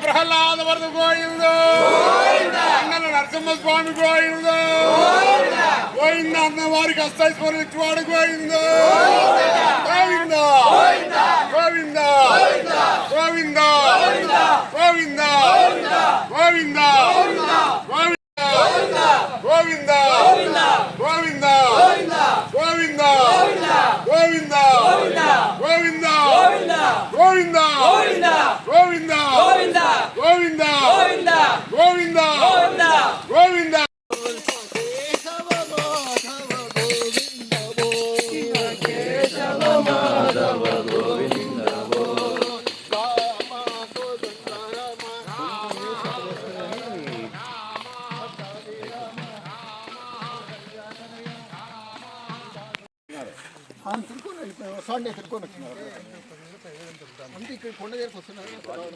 ప్రహ్లాద వరద గోవింద నరసింహస్వామి గోవింద గోవింద అన్న వారికి అష్టైశ్వర్యం ఇచ్చివాడు గోవింద గోవింద గోవింద గోవింద గోవింద గోవింద గోవింద గోవింద గోవింద గోవింద గోవింద గోవింద గోవింద గోవింద గోవింద గోవింద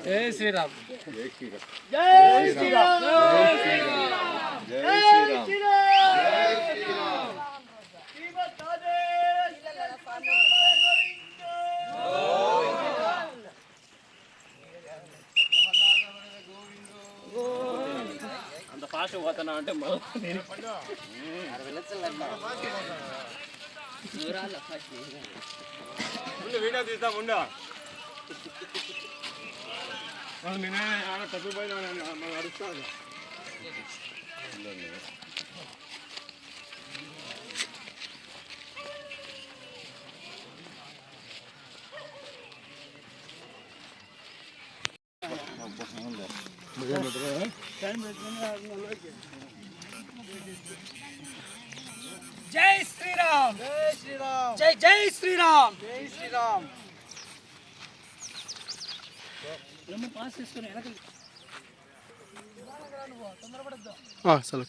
జై శ్రీరామ్ జై శ్రీరామ్ జై శ్రీరామ్ జై శ్రీరామ్ అంత ఫాస్ట్ పోతున్నా అంటే వీడియో తీస్తాం ఉండా నేనే తప్పిపోయిన అడుస్తాను జై శ్రీరామ్ జై శ్రీరామ్ జై జై శ్రీరామ్ జై శ్రీరామ్ పాస్ చేసుకుని చలో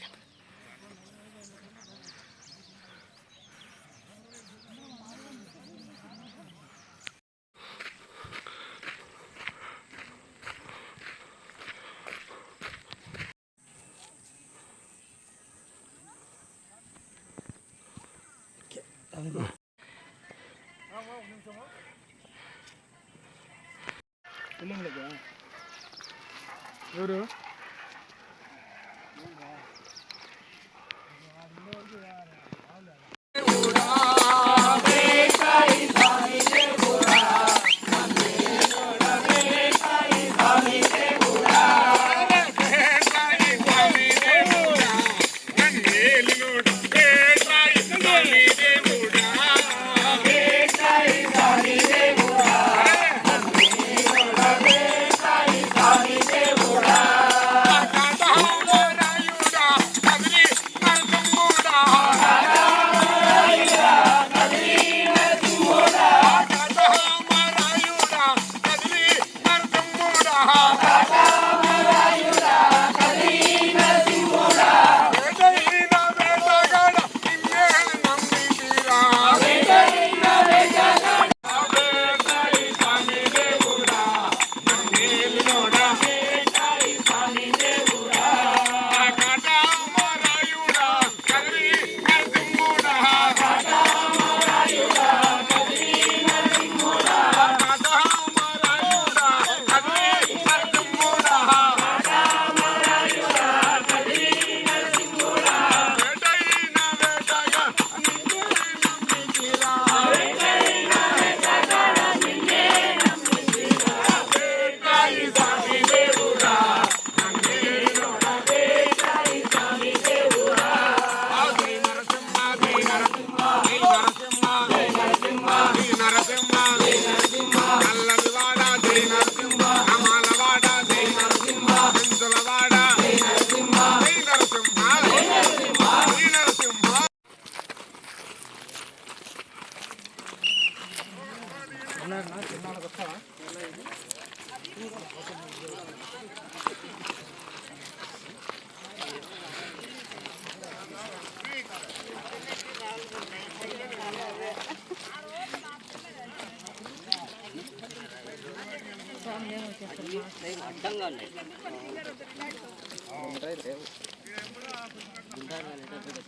ఎవరు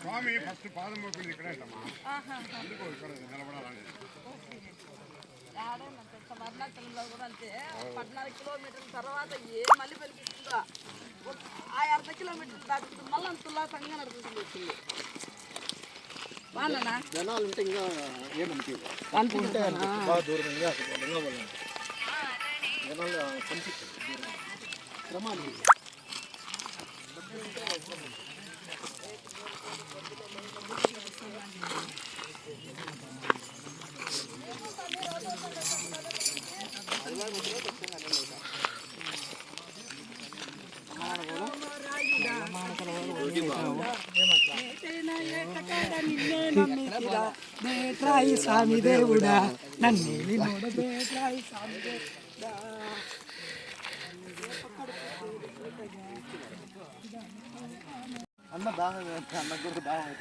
స్వామి ఫస్ట్ పాదం మోపింది ఇక్కడే అంటమ్మా. అందుకో ఇక్కడ నిలబడాలని. 14 కిలోమీటర్ల తర్వాత మళ్ళీ పెరిగిస్తుందా ఆ 60 కిలోమీటర్లు దాటుతుంది మళ్ళీ అంత ఉల్లాసంగా నడుపుతుంది వచ్చింది. జనాలు ఉంటే ఇంకా ఏమనిపించదు బాగా దూరంగా జనాలు కనిపిస్తుంది క్రమాన్ని బేట్రాయి స్వామి దేవుడా నన్నేమి నోడ బేట్రాయి స్వామి దేవుడా. అన్న దాహం అన్న కూడా దాహం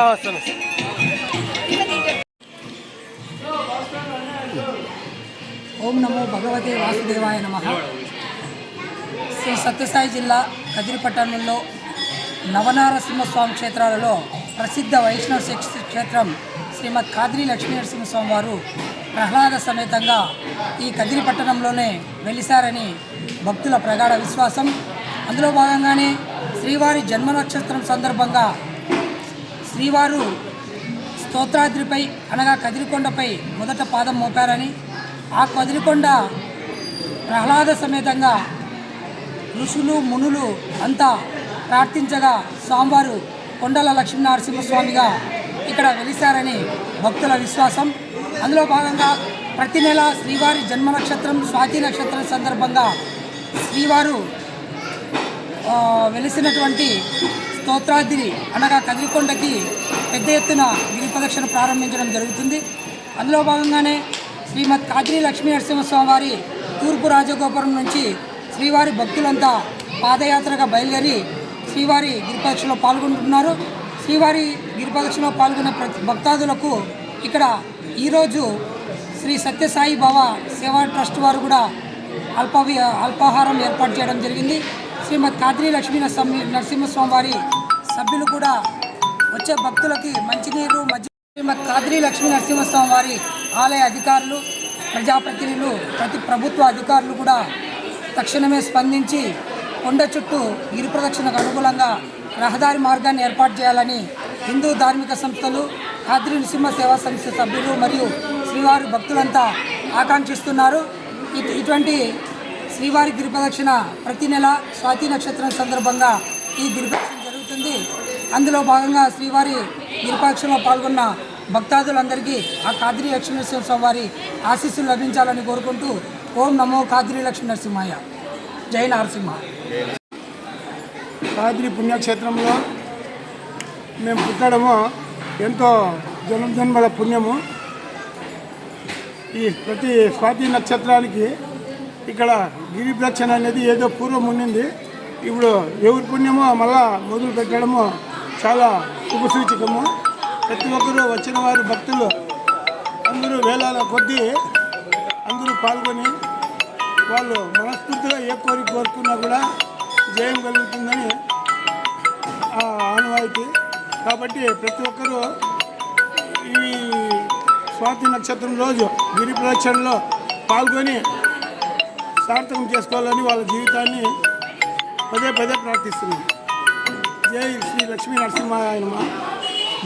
వస్తాను. ఓం నమో భగవతే వాసుదేవాయ నమః. శ్రీ సత్యసాయి జిల్లా కదిరి పట్టణంలో నవనారసింహస్వామి క్షేత్రాలలో ప్రసిద్ధ వైష్ణవ క్షేత్రం శ్రీమద్ కాద్రి లక్ష్మీ నరసింహస్వామి వారు ప్రహ్లాద సమేతంగా ఈ కదిరి పట్టణంలోనే వెలిశారని భక్తుల ప్రగాఢ విశ్వాసం. అందులో భాగంగానే శ్రీవారి జన్మ నక్షత్రం సందర్భంగా శ్రీవారు స్తోత్రాద్రిపై అనగా కదిరికొండపై మొదట పాదం మోపారని, ఆ కదిరికొండ ప్రహ్లాద సమేతంగా ఋషులు మునులు అంతా ప్రార్థించగా స్వామివారు కొండల లక్ష్మీనరసింహస్వామిగా ఇక్కడ వెలిశారని భక్తుల విశ్వాసం. అందులో భాగంగా ప్రతి నెల శ్రీవారి జన్మ నక్షత్రం స్వాతి నక్షత్రం సందర్భంగా శ్రీవారు వెలిసినటువంటి స్తోత్రాద్రి అనగా కదిరికొండకి పెద్ద ఎత్తున గిరి ప్రదక్షిణ ప్రారంభించడం జరుగుతుంది. అందులో భాగంగానే శ్రీమద్ కాద్రి లక్ష్మీ నరసింహస్వామి వారి తూర్పు రాజగోపురం నుంచి శ్రీవారి భక్తులంతా పాదయాత్రగా బయలుదేరి శ్రీవారి గిరిప్రదక్షిణలో పాల్గొంటున్నారు. శ్రీవారి గిరిప్రదక్షిణలో పాల్గొనే భక్తాదులకు ఇక్కడ ఈరోజు శ్రీ సత్యసాయి బాబా సేవా ట్రస్ట్ వారు కూడా అల్పాహారం ఏర్పాటు చేయడం జరిగింది. శ్రీమద్ కాద్రి లక్ష్మీ నరసింహస్వామి వారి సభ్యులు కూడా వచ్చే భక్తులకి మంచినీరు శ్రీమద్ కాద్రి లక్ష్మీ నరసింహస్వామి వారి ఆలయ అధికారులు, ప్రజాప్రతినిధులు, ప్రభుత్వ అధికారులు కూడా తక్షణమే స్పందించి కొండ చుట్టూ గిరి ప్రదక్షిణకు అనుకూలంగా రహదారి మార్గాన్ని ఏర్పాటు చేయాలని హిందూ ధార్మిక సంస్థలు, కాద్రి నృసింహ సేవా సంస్థ సభ్యులు మరియు శ్రీవారి భక్తులంతా ఆకాంక్షిస్తున్నారు. ఇటువంటి శ్రీవారి గిరి ప్రదక్షిణ ప్రతి నెల స్వాతి నక్షత్రం సందర్భంగా ఈ గిరి ప్రదక్షిణ జరుగుతుంది. అందులో భాగంగా శ్రీవారి గిరి ప్రదక్షిణలో పాల్గొన్న భక్తాదులందరికీ ఆ కాద్రి లక్ష్మీ నరసింహస్వామి వారి ఆశీస్సులు లభించాలని కోరుకుంటూ ఓం నమో కాద్రి లక్ష్మీ నరసింహాయ. జై నరసింహ. కాద్రి పుణ్యక్షేత్రంలో మేము పుట్టడము ఎంతో జన్మల పుణ్యము. ఈ ప్రతి స్వాతి నక్షత్రానికి ఇక్కడ గిరి ప్రదక్షిణ అనేది ఏదో పూర్వం ఉండింది. ఇప్పుడు ఎవరి పుణ్యమో మళ్ళా మొదలు పెట్టడము చాలా శుభసూచకము. ప్రతి ఒక్కరూ వచ్చిన వారు భక్తులు అందరూ వేలాల కొద్దీ అందరూ పాల్గొని వాళ్ళు మనస్ఫూర్తిగా ఏ కోరిక కోరుకున్నా కూడా జయం కలుగుతుందని ఆనవాయితీ. కాబట్టి ప్రతి ఒక్కరూ ఈ స్వాతి నక్షత్రం రోజు గిరి ప్రదక్షిణలో పాల్గొని సార్థకం చేసుకోవాలని వాళ్ళ జీవితాన్ని పదే పదే ప్రార్థిస్తున్నాం. జై శ్రీ లక్ష్మీ నరసింహాయనమ,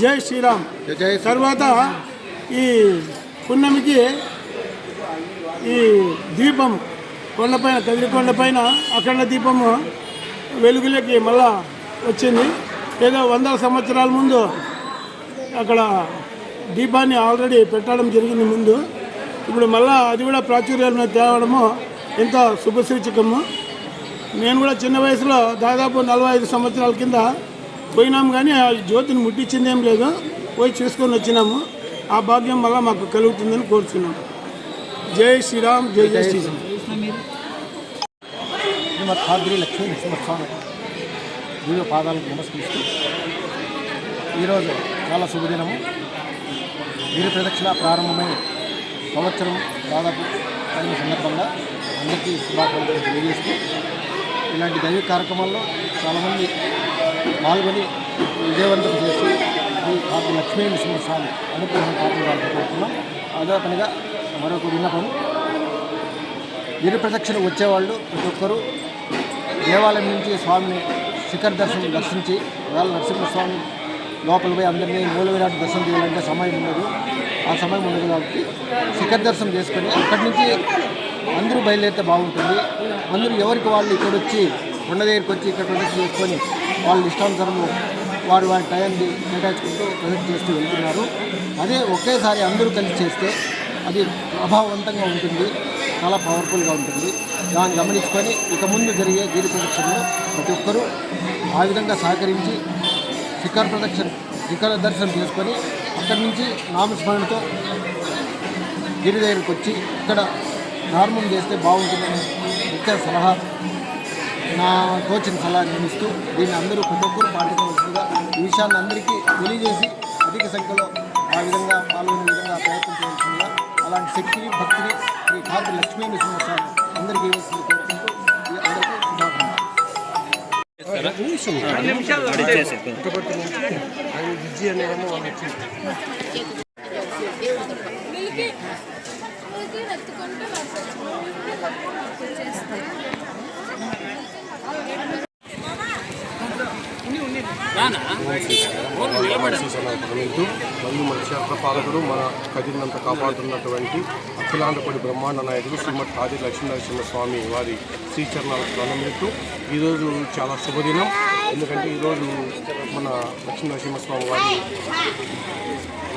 జై శ్రీరామ్. తర్వాత ఈ పున్నమికి ఈ దీపం కొండపైన కదిరికొండపైన అఖండ దీపము వెలుగులోకి మళ్ళా వచ్చింది. ఏదో 100 సంవత్సరాల ముందు అక్కడ దీపాన్ని ఆల్రెడీ పెట్టడం జరిగింది ముందు. ఇప్పుడు మళ్ళా అది కూడా ప్రాచుర్యాలను తేవడము ఎంతో శుభసూచకము. నేను కూడా చిన్న వయసులో దాదాపు 45 సంవత్సరాల కింద పోయినాము, కానీ ఆ జ్యోతిని ముట్టించిందేం లేదు. పోయి చూసుకొని వచ్చినాము. ఆ భాగ్యం మళ్ళీ మాకు కలుగుతుందని కోరుతున్నాము. జై శ్రీరామ్, జై జై శ్రీరామ్. శ్రీమద్ ఖాద్రి లక్ష్మీ నరసింహస్వామి దివ్య పాదాలకు నమస్కరిస్తూ ఈరోజు చాలా శుభదినము. గిరి ప్రదక్షిణ ప్రారంభమై సంవత్సరం దాదాపు అయిన సందర్భంగా అందరికీ శుభాకాంక్షలు తెలియజేస్తూ ఇలాంటి దైవిక కార్యక్రమాల్లో చాలామంది పాల్గొని విజయవంతం చేసి ఈ ఖాద్రి లక్ష్మీ నరసింహస్వామి అనుగ్రహం పాల్గొనాలని కోరుతున్నాం. అదే పనిగా మరొక విన్నపం, గిరి ప్రదక్షిణ వచ్చేవాళ్ళు ప్రతి ఒక్కరూ దేవాలయం నుంచి స్వామిని శిఖర దర్శించి వేళ నరసింహస్వామి లోపల పోయి అందరినీ మూల విరాట్ దర్శనం చేయాలంటే సమయం ఉండదు. ఆ సమయం ఉండదు కాబట్టి శిఖర దర్శనం చేసుకొని అక్కడి నుంచి అందరూ బయలుదేరితే బాగుంటుంది. అందరూ ఎవరికి వాళ్ళు ఇక్కడ వచ్చి కొండ దగ్గరికి వచ్చి ఇక్కడ ప్రదక్షిణ చేసుకొని వాళ్ళ ఇష్టానుసారము వారి టైంని కేటాయించుకుంటూ ప్రదక్షిణ చేస్తూ వెళ్తున్నారు. అదే ఒకేసారి అందరూ కలిసి చేస్తే అది ప్రభావవంతంగా ఉంటుంది, చాలా పవర్ఫుల్గా ఉంటుంది. దాన్ని గమనించుకొని ఇక ముందు జరిగే గిరి ప్రదక్షిణలో ప్రతి ఒక్కరూ ఆ విధంగా సహకరించి శిఖర దర్శనం చేసుకొని అక్కడి నుంచి నామస్మరణతో గిరి దగ్గరికి వచ్చి ఇక్కడ ప్రారంభం చేస్తే బాగుంటుందని ముఖ్య సలహా, నా తోచిన సలహా నిర్మిస్తూ దీన్ని అందరూ ప్రతి ఒక్కరూ పాటించవలసిందిగా ఈ విషయాన్ని అందరికీ తెలియజేసి అధిక సంఖ్యలో ఆ విధంగా పాల్గొనే విధంగా ప్రయత్నం చేయవలసిందిగా, అలాంటి శక్తిని భక్తిని శ్రీ ఖాద్రి లక్ష్మీ నరసింహస్వామి అందరికీ ఇవ్వాల్సింది కోరుకుంటూ అందరికీ మరియు మన క్షేత్రపాలకుడు మన కదిరినంత కాపాడుతున్నటువంటి అఖిలాండపడి బ్రహ్మాండ నాయకుడు శ్రీమద్ ఖాద్రి లక్ష్మీ నరసింహస్వామి వారి శ్రీచరణాలకు ప్రణమిస్తూ ఈరోజు చాలా శుభదినం. ఎందుకంటే ఈరోజు మన లక్ష్మీ నరసింహస్వామి వారి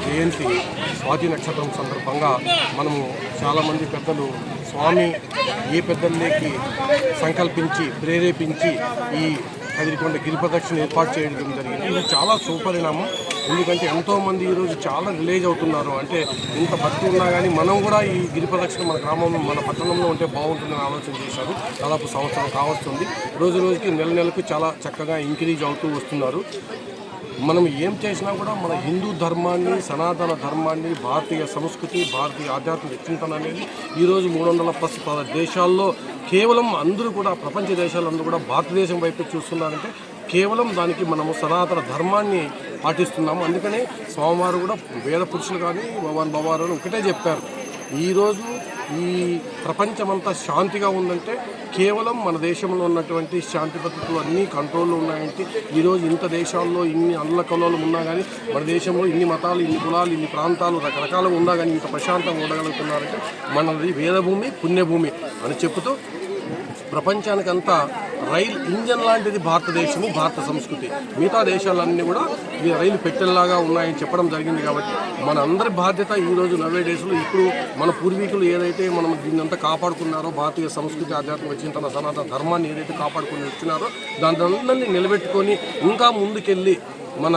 జయంతి స్వాతి నక్షత్రం సందర్భంగా మనము చాలామంది పెద్దలు స్వామి ఏ పెద్దలకి సంకల్పించి ప్రేరేపించి ఈ కదిరికొండ గిరి ప్రదక్షిణ ఏర్పాటు చేయడం జరిగింది. ఇది చాలా శుభపరిణామం. ఎందుకంటే ఎంతోమంది ఈరోజు చాలా రిలేజ్ అవుతున్నారు. అంటే ఇంత భక్తి ఉన్నా కానీ మనం కూడా ఈ గిరి ప్రదక్షిణ మన గ్రామంలో మన పట్టణంలో ఉంటే బాగుంటుందని ఆలోచన చేశారు. దాదాపు సంవత్సరం కావస్తుంది. రోజు రోజుకి నెలకు చాలా చక్కగా ఇంక్రీజ్ అవుతూ వస్తున్నారు. మనం ఏం చేసినా కూడా మన హిందూ ధర్మాన్ని, సనాతన ధర్మాన్ని, భారతీయ సంస్కృతి, భారతీయ ఆధ్యాత్మిక చింతన అనేది ఈరోజు 300+ దేశాల్లో కేవలం అందరూ కూడా ప్రపంచ దేశాలందరూ కూడా భారతదేశం వైపు చూస్తున్నారంటే కేవలం దానికి మనము సనాతన ధర్మాన్ని పాటిస్తున్నాము. అందుకనే స్వామివారు కూడా వేద పురుషులు కానీ భగవాన్ బాబారు ఒకటే చెప్పారు, ఈరోజు ఈ ప్రపంచమంతా శాంతిగా ఉందంటే కేవలం మన దేశంలో ఉన్నటువంటి శాంతి పద్ధతులు అన్నీ కంట్రోల్లో ఉన్నాయంటే ఈరోజు ఇంత దేశాల్లో ఇన్ని అల్లకల్లోలు ఉన్నా కానీ మన దేశంలో ఇన్ని మతాలు, ఇన్ని కులాలు, ఇన్ని ప్రాంతాలు రకరకాలుగా ఉన్నా కానీ ఇంత ప్రశాంతంగా ఉండగలుగుతున్నారంటే మనది వేదభూమి, పుణ్యభూమి అని చెప్పుతూ ప్రపంచానికంతా రైలు ఇంజన్ లాంటిది భారతదేశము, భారత సంస్కృతి. మిగతా దేశాలన్నీ కూడా ఈ రైలు పెట్టెల్లాగా ఉన్నాయని చెప్పడం జరిగింది. కాబట్టి మన అందరి బాధ్యత ఈరోజు 90 డేస్లో ఇప్పుడు మన పూర్వీకులు ఏదైతే మనం దీన్నంతా కాపాడుకున్నారో భారతీయ సంస్కృతి, ఆధ్యాత్మిక చింతన, సనాతన ధర్మాన్ని ఏదైతే కాపాడుకుని వచ్చినారో దాన్ని నిలబెట్టుకొని ఇంకా ముందుకెళ్ళి మన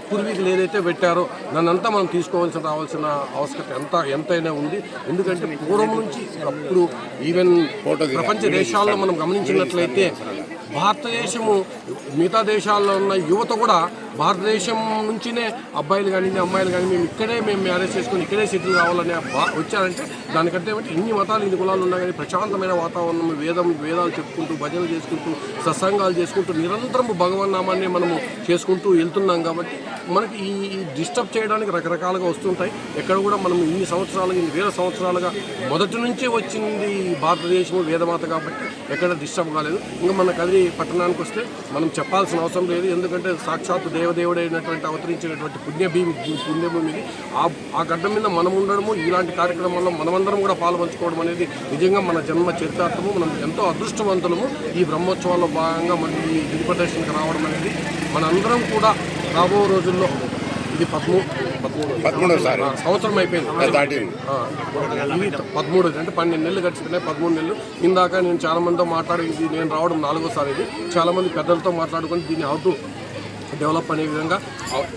పూర్వీకులు ఏదైతే పెట్టారో దాన్నంతా మనం రావాల్సిన ఆవశ్యకత ఎంతైనా ఉంది. ఎందుకంటే పూర్వం నుంచి అప్పుడు ఈవెన్ ప్రపంచ దేశాల్లో మనం గమనించినట్లయితే భారతదేశము మిగతా దేశాల్లో ఉన్న యువత కూడా భారతదేశం నుంచినే అబ్బాయిలు కానీ అమ్మాయిలు కానీ మేము మ్యారేజ్ చేసుకొని ఇక్కడే సెటిల్ కావాలనే వచ్చారంటే దానికంటే ఇన్ని మతాలు ఇన్ని కులాలు ఉన్నా కానీ ప్రశాంతమైన వాతావరణం వేదాలు చెప్పుకుంటూ భజనలు చేసుకుంటూ సత్సంగాలు చేసుకుంటూ నిరంతరం భగవన్నామాన్ని మనము చేసుకుంటూ వెళ్తున్నాం. కాబట్టి మనకి ఈ డిస్టర్బ్ చేయడానికి రకరకాలుగా వస్తుంటాయి. ఎక్కడ కూడా మనం ఇన్ని వేల సంవత్సరాలుగా మొదటి నుంచి వచ్చింది భారతదేశము వేదమాత కాబట్టి ఎక్కడ డిస్టర్బ్ కాలేదు. ఇంకా మన కదిరి పట్టణానికి వస్తే మనం చెప్పాల్సిన అవసరం లేదు. ఎందుకంటే సాక్షాత్తు దేవదేవుడైనటువంటి అవతరించినటువంటి పుణ్యభూమిది. ఆ గడ్డ మీద మనం ఉండడము ఇలాంటి కార్యక్రమాల్లో మనమందరం కూడా పాల్పంచుకోవడం అనేది నిజంగా మన జన్మ చరితార్థము. మనం ఎంతో అదృష్టవంతులము. ఈ బ్రహ్మోత్సవాల్లో భాగంగా మన ఈ గిరి ప్రదర్శనకు రావడం అనేది మనందరం కూడా రాబో రోజుల్లో ఇది 13వ సంవత్సరం అయిపోయింది. ఇది 13 అంటే 12 నెలలు గడిచిపోయినాయి. 13 నెలలు ఇందాక నేను చాలా మందితో మాట్లాడింది. నేను రావడం 4వసారి. ఇది చాలామంది పెద్దలతో మాట్లాడుకొని దీన్ని అవుతూ డెవలప్ అనే విధంగా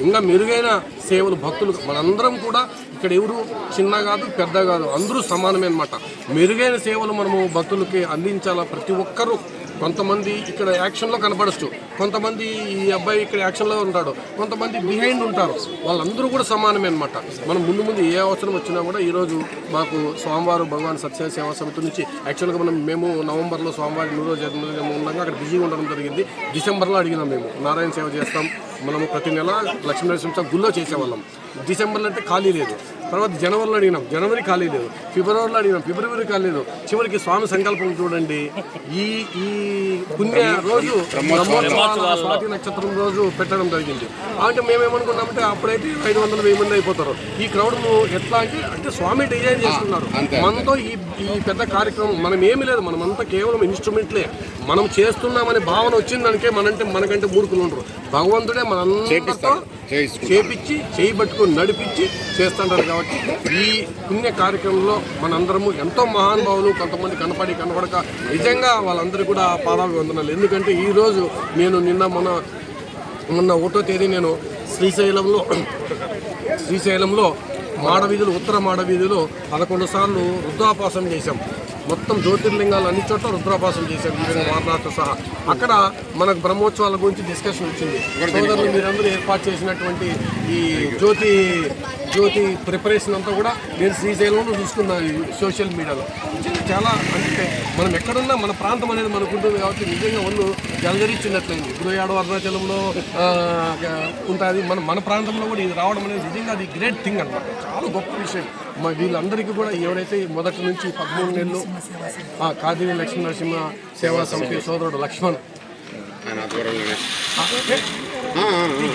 ఇంకా మెరుగైన సేవలు భక్తులు మనందరం కూడా ఇక్కడ ఎవరు చిన్న కాదు పెద్ద కాదు అందరూ సమానమే అన్నమాట. మెరుగైన సేవలు మనము భక్తులకి అందించాలా. ప్రతి ఒక్కరూ కొంతమంది ఇక్కడ యాక్షన్లో కనపడచ్చు, కొంతమంది ఈ అబ్బాయి ఇక్కడ యాక్షన్లో ఉంటాడు, కొంతమంది బిహైండ్ ఉంటారు. వాళ్ళందరూ కూడా సమానమే అనమాట. మనం ముందు ఏ అవసరం వచ్చినా కూడా ఈరోజు మాకు స్వామివారు భగవాన్ సత్య సేవా సమితి నుంచి యాక్చువల్గా మేము నవంబర్లో స్వామివారి 100వ జన్మదినం ఉండగా అక్కడ బిజీగా ఉండడం జరిగింది. డిసెంబర్లో అడిగినాం మేము నారాయణ సేవ చేస్తాం. మనము ప్రతి నెల లక్ష్మీనరసింహ గుళ్ళో చేసేవాళ్ళం. డిసెంబర్లో అంటే ఖాళీ లేదు. తర్వాత జనవరిలో అడిగినాం, జనవరి ఖాళీ లేదు. ఫిబ్రవరిలో అడిగినాం, ఫిబ్రవరి ఖాళీ లేదు. చివరికి స్వామి సంకల్పం చూడండి, ఈ పుణ్య రోజు బ్రహ్మోత్సవాల స్వాతి నక్షత్రం రోజు పెట్టడం జరిగింది. అంటే మేమేమనుకున్నామంటే అప్పుడైతే 500-1000 మంది అయిపోతారు. ఈ క్రౌడ్ను ఎట్లా అంటే స్వామి డిజైన్ చేసుకున్నారు. మనతో ఈ పెద్ద కార్యక్రమం మనం ఏమీ లేదు, మనమంతా కేవలం ఇన్స్ట్రుమెంట్లే. మనం చేస్తున్నామనే భావన వచ్చిందనికే మనకంటే మూర్ఖులు ఉండరు. భగవంతుడే మనందరితో చేపించి చేయి పట్టుకొని నడిపించి చేస్తుంటారు. కాబట్టి ఈ పుణ్య కార్యక్రమంలో మనందరము ఎంతో మహానుభావులు, కొంతమంది కనపడక నిజంగా వాళ్ళందరూ కూడా పాదాభివందనాలు. ఎందుకంటే ఈరోజు నేను మొన్న 1వ తేదీ నేను శ్రీశైలంలో మాడవీధులు ఉత్తర మాడవీధిలో 11 సార్లు రుద్రాపాసన చేశాం. మొత్తం జ్యోతిర్లింగాలు అన్ని చోట్ల రుద్రాపాసన చేశాం, వారణాసితో సహా. అక్కడ మనకు బ్రహ్మోత్సవాల గురించి డిస్కషన్ వచ్చింది. సోదరులు మీరందరూ ఏర్పాటు చేసినటువంటి ఈ జ్యోతి ప్రిపరేషన్ అంతా కూడా నేను శ్రీశైలంలో చూసుకున్నాను సోషల్ మీడియాలో. చాలా అంటే మనం ఎక్కడున్నా మన ప్రాంతం అనేది మనకు ఉంటుంది కాబట్టి నిజంగా వాళ్ళు జలధరించినట్లయింది. ఇప్పుడు అరుణాచలంలో ఉంటుంది, మన ప్రాంతంలో కూడా ఇది రావడం అనేది నిజంగా అది గ్రేట్ థింగ్ అనమాట. చాలా గొప్ప విషయం. వీళ్ళందరికీ కూడా ఎవరైతే మొదటి నుంచి 13 నెలలు కాదిరి లక్ష్మీ నరసింహ సేవా సమితి సోదరుడు లక్ష్మణ్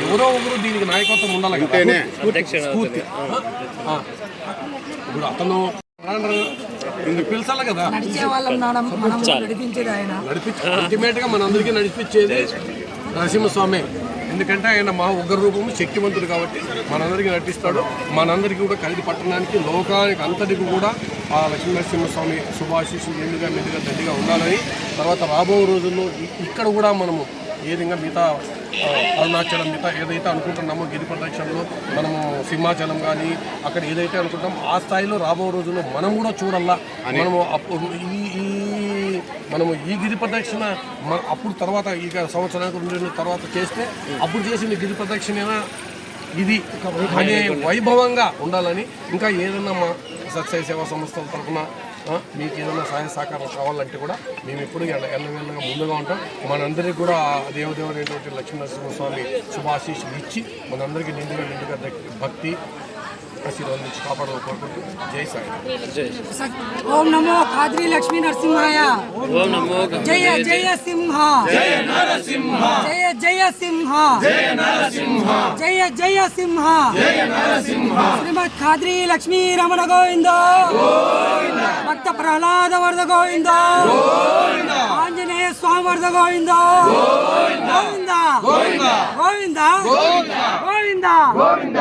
ఎవరో ఒకరు దీనికి నాయకత్వం ఉండాలి. స్ఫూర్తి ఇప్పుడు అతను పిలిచాలి కదా, అల్టిమేట్ గా మనందరికీ నడిపించేది నరసింహస్వామి. ఎందుకంటే ఆయన మా ఉగ్ర రూపము శక్తివంతుడు కాబట్టి మనందరికీ నటిస్తాడు. మనందరికీ కూడా కదిరి పట్టణానికి లోకానికి అంతటికి కూడా ఆ లక్ష్మీనరసింహస్వామి శుభాశీస్సులు నిండుగా దండిగా ఉండాలని. తర్వాత రాబో రోజుల్లో ఇక్కడ కూడా మనము ఏ విధంగా మిగతా అరుణాచలం మిగతా ఏదైతే అనుకుంటున్నామో గిరి ప్రదక్షిణలో మనము సింహాచలం కానీ అక్కడ ఏదైతే అనుకుంటామో ఆ స్థాయిలో రాబో రోజుల్లో మనం కూడా చూడాలా. మనము ఈ గిరి ప్రదక్షిణ అప్పుడు తర్వాత ఇక సంవత్సరానికి 2 నెలల తర్వాత చేస్తే అప్పుడు చేసిన గిరి ప్రదక్షిణ ఇది అనే వైభవంగా ఉండాలని. ఇంకా ఏదన్నా మా సత్య సేవా సంస్థల తరఫున మీకు ఏదైనా సహాయ సహకారం కావాలంటే కూడా మేము ఎప్పుడు ఎల్లవేళ్ళగా ముందుగా ఉంటాం. మనందరికీ కూడా దేవదేవుడైనటువంటి లక్ష్మీనరసింహస్వామి శుభాశీస్సులు ఇచ్చి మనందరికీ నిండుగా భక్తి ఆశీర్వాదం నుంచి కాపాడాలని కోరుకుంటూ జై సాయి. ఓం నమో కాద్రి లక్ష్మీ నరసింహాయ. ఓం నమో జయ జయ సింహ జయ నరసింహ జయ జయ సింహ జయ నరసింహ జయ జయ సింహ జయ నరసింహ. శ్రీమద్ కాద్రి లక్ష్మీ రమణ గోవింద గోవింద. భక్త ప్రహ్లాద వరద గోవింద గోవింద. ఆంజనేయ స్వామి వరద గోవింద గోవింద గోవింద గోవింద గోవింద గోవింద గోవింద.